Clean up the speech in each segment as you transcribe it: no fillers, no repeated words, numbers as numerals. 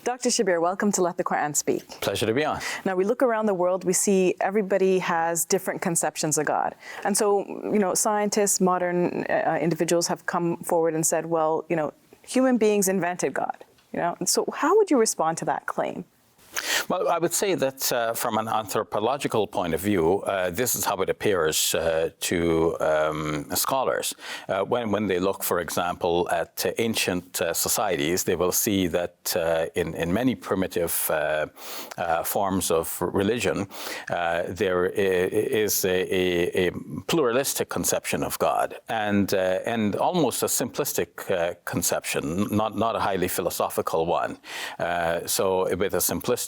Dr. Shabir, welcome to Let the Quran Speak. Pleasure to be on. Now, we look around the world, we see everybody has different conceptions of God. And so, scientists, modern individuals have come forward and said, well, human beings invented God. And so how would you respond to that claim? Well, I would say that from an anthropological point of view, this is how it appears to scholars. When they look, for example, at ancient societies, they will see that in many primitive forms of religion, there is a pluralistic conception of God and almost a simplistic conception, not a highly philosophical one. So with a simplistic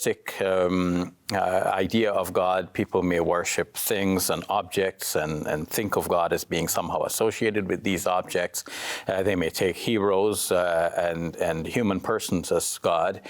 idea of God, people may worship things and objects and think of God as being somehow associated with these objects. They may take heroes and human persons as God.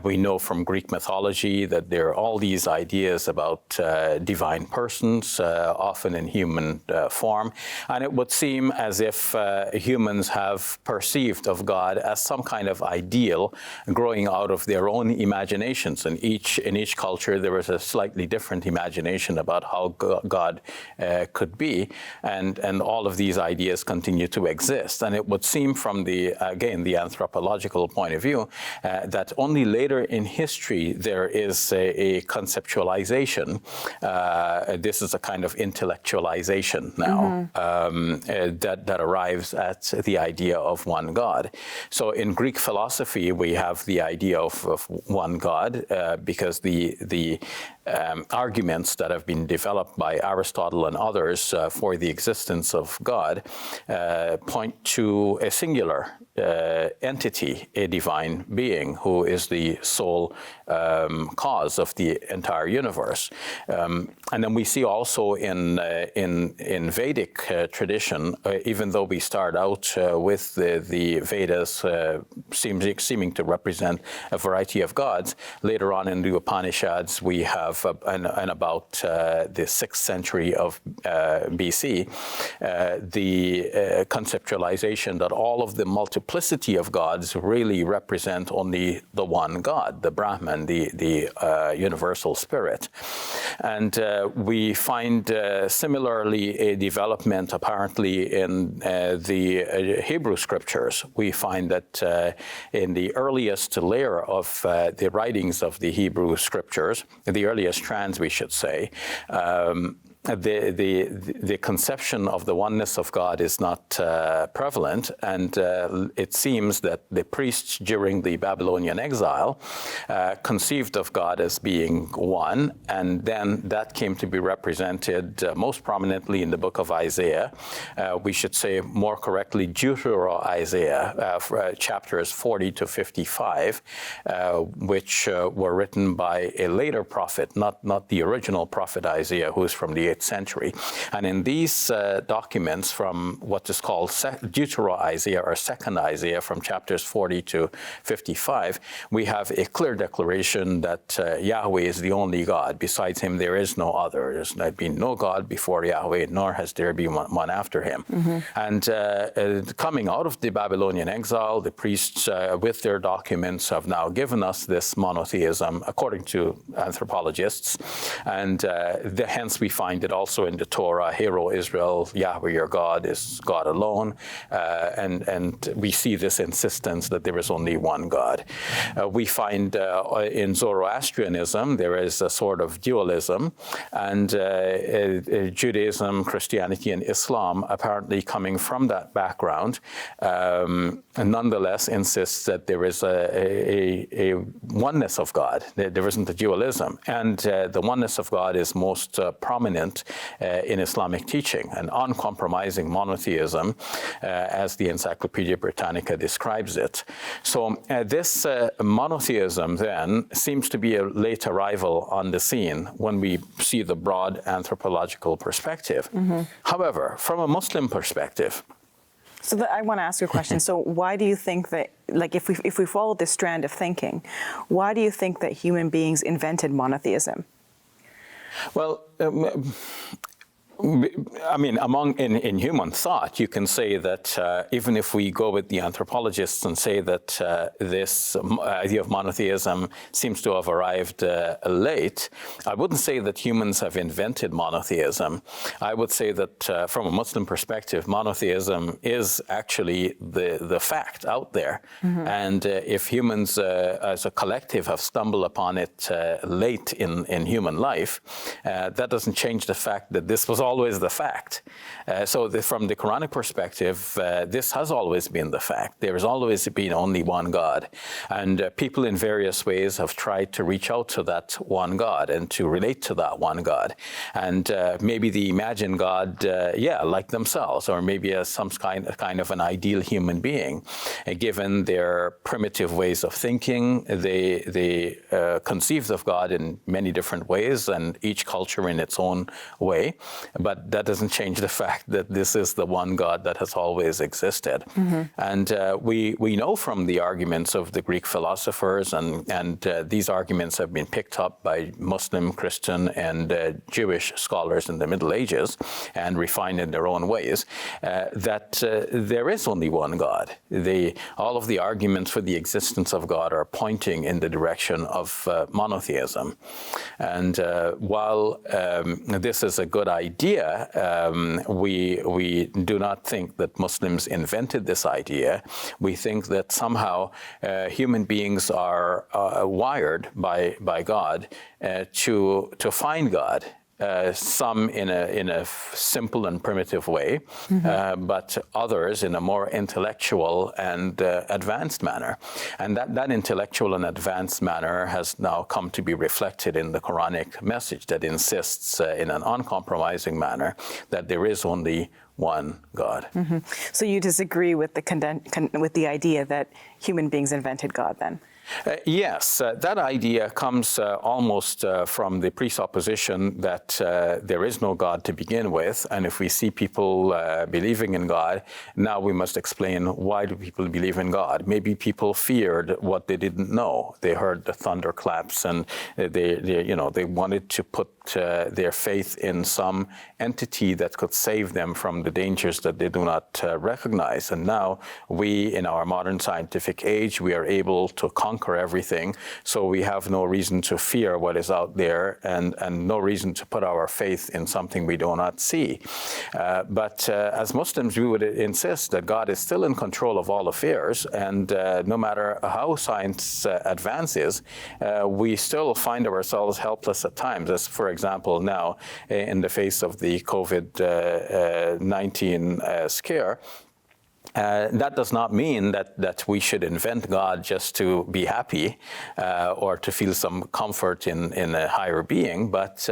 We know from Greek mythology that there are all these ideas about divine persons, often in human form. And it would seem as if humans have perceived of God as some kind of ideal growing out of their own imaginations. And in each culture, there was a slightly different imagination about how God could be, and all of these ideas continue to exist. And it would seem from the anthropological point of view that only later in history there is a conceptualization. This is a kind of intellectualization now that arrives at the idea of one God. So in Greek philosophy, we have the idea of one God, because the arguments that have been developed by Aristotle and others for the existence of God point to a singular entity, a divine being, who is the sole cause of the entire universe. And then we see also in Vedic tradition, even though we start out with the Vedas seeming to represent a variety of gods, later on in the Upanishads we have, and about the 6th century of BC, the conceptualization that all of the multiplicity of gods really represent only the one God, the Brahman, the universal spirit. And we find similarly a development apparently in the Hebrew scriptures. We find that in the earliest layer of the writings of the Hebrew scriptures, the earliest strands, we should say, the conception of the oneness of God is not prevalent, and it seems that the priests during the Babylonian exile conceived of God as being one, and then that came to be represented most prominently in the book of Isaiah. We should say more correctly Deutero-Isaiah, chapters 40 to 55, which were written by a later prophet, not the original prophet Isaiah, who is from the 8th century. And in these documents from what is called Deutero-Isaiah or Second Isaiah, from chapters 40 to 55, we have a clear declaration that Yahweh is the only God. Besides him, there is no other. There's been no God before Yahweh, nor has there been one after him. And coming out of the Babylonian exile, the priests with their documents have now given us this monotheism, according to anthropologists. And hence we find it also in the Torah, Hear, O Israel, Yahweh your God is God alone. And we see this insistence that there is only one God. We find in Zoroastrianism there is a sort of dualism, and Judaism, Christianity, and Islam, apparently coming from that background, nonetheless insists that there is a oneness of God. There isn't a dualism. And the oneness of God is most prominent in Islamic teaching, an uncompromising monotheism, as the Encyclopedia Britannica describes it. So this monotheism then seems to be a late arrival on the scene when we see the broad anthropological perspective. However, from a Muslim perspective, so I want to ask you a question. So why do you think that, like, if we follow this strand of thinking, why do you think that human beings invented monotheism? Well, I mean, in human thought, you can say that even if we go with the anthropologists and say that this idea of monotheism seems to have arrived late, I wouldn't say that humans have invented monotheism. I would say that from a Muslim perspective, monotheism is actually the fact out there. And if humans as a collective have stumbled upon it late in human life, that doesn't change the fact that this was always the fact. From the Quranic perspective, this has always been the fact. There has always been only one God. And people in various ways have tried to reach out to that one God and to relate to that one God. And maybe the imagined God, like themselves, or maybe as some kind of an ideal human being. Given their primitive ways of thinking, they conceived of God in many different ways, and each culture in its own way. But that doesn't change the fact that this is the one God that has always existed. And we know from the arguments of the Greek philosophers, and these arguments have been picked up by Muslim, Christian, and Jewish scholars in the Middle Ages and refined in their own ways, that there is only one God. All of the arguments for the existence of God are pointing in the direction of monotheism. And while this is a good idea, we do not think that Muslims invented this idea. We think that somehow human beings are wired by God to find God. Some in a simple and primitive way, but others in a more intellectual and advanced manner. And that intellectual and advanced manner has now come to be reflected in the Quranic message that insists in an uncompromising manner that there is only one God. So you disagree with the idea that human beings invented God then? Yes, that idea comes almost from the presupposition that there is no God to begin with, and if we see people believing in God, now we must explain why do people believe in God. Maybe people feared what they didn't know. They heard the thunderclaps, and they wanted to put their faith in some entity that could save them from the dangers that they do not recognize. And now we, in our modern scientific age, we are able to conquer everything, so we have no reason to fear what is out there, and no reason to put our faith in something we do not see. But as Muslims, we would insist that God is still in control of all affairs, and no matter how science advances, we still find ourselves helpless at times, as for example now in the face of the COVID-19 scare. That does not mean that we should invent God just to be happy or to feel some comfort in a higher being, but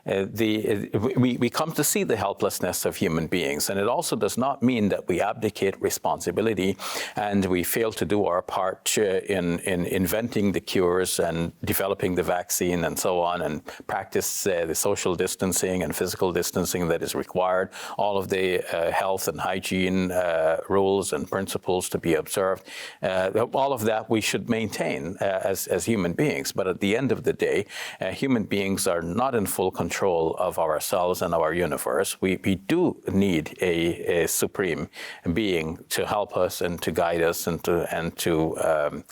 we come to see the helplessness of human beings. And it also does not mean that we abdicate responsibility and we fail to do our part in inventing the cures and developing the vaccine and so on, and practice the social distancing and physical distancing that is required, all of the health and hygiene rules and principles to be observed. All of that we should maintain as human beings. But at the end of the day, human beings are not in full control of ourselves and our universe. We do need a supreme being to help us and to guide us and to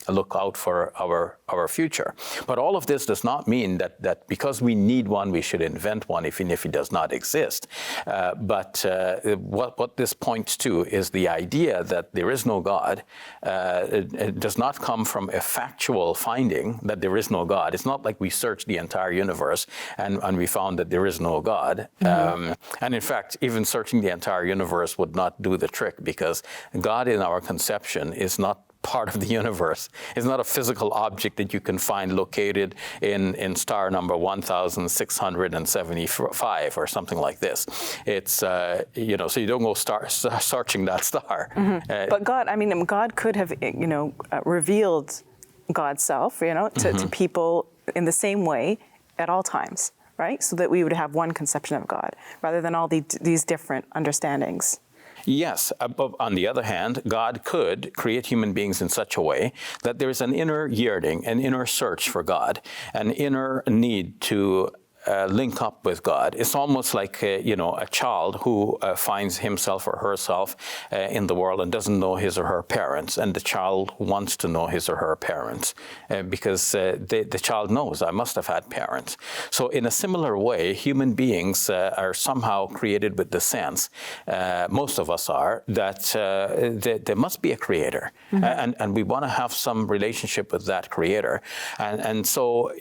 look out for our future. But all of this does not mean that because we need one, we should invent one, even if it does not exist. But what this points to is the idea that there is no God. It does not come from a factual finding that there is no God. It's not like we searched the entire universe and we found that there is no God. And in fact, even searching the entire universe would not do the trick, because God in our conception is not part of the universe. It's not a physical object that you can find located in star number 1675 or something like this. It's so you don't go searching that star. But God could have revealed God's self to people in the same way at all times, right? So that we would have one conception of God rather than all these different understandings. Yes, but on the other hand, God could create human beings in such a way that there is an inner yearning, an inner search for God, an inner need to link up with God. It's almost like a child who finds himself or herself in the world and doesn't know his or her parents, and the child wants to know his or her parents because the child knows, I must have had parents. So in a similar way, human beings are somehow created with the sense, most of us are, that there must be a creator, and we want to have some relationship with that creator. And so,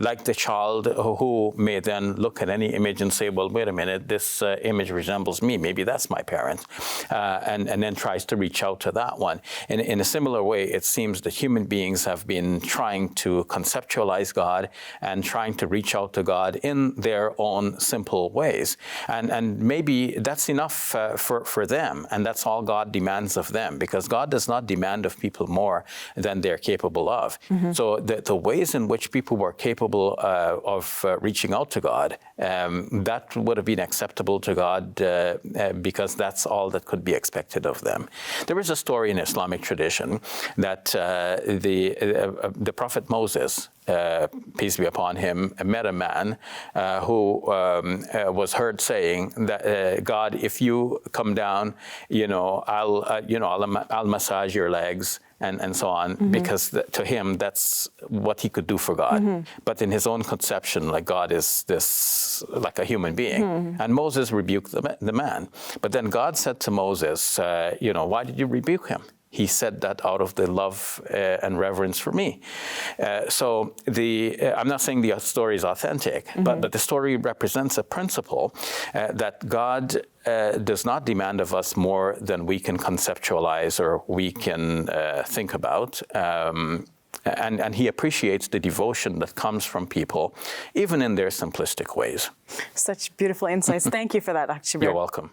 like the child who may then look at any image and say, well, wait a minute, this image resembles me, maybe that's my parent, and then tries to reach out to that one. In a similar way, it seems that human beings have been trying to conceptualize God and trying to reach out to God in their own simple ways. And maybe that's enough for them, and that's all God demands of them, because God does not demand of people more than they're capable of. So the ways in which people were capable of reaching out to God, that would have been acceptable to God because that's all that could be expected of them. There is a story in Islamic tradition that the Prophet Moses, peace be upon him, met a man who was heard saying that, God, if you come down, I'll massage your legs and so on, because to him that's what he could do for God. But in his own conception, like God is this, like a human being. And Moses rebuked the man. But then God said to Moses, why did you rebuke him? He said that out of the love and reverence for me. So I'm not saying the story is authentic, but the story represents a principle that God does not demand of us more than we can conceptualize or we can think about. And he appreciates the devotion that comes from people, even in their simplistic ways. Such beautiful insights. Thank you for that, Dr. Shabir. You're welcome.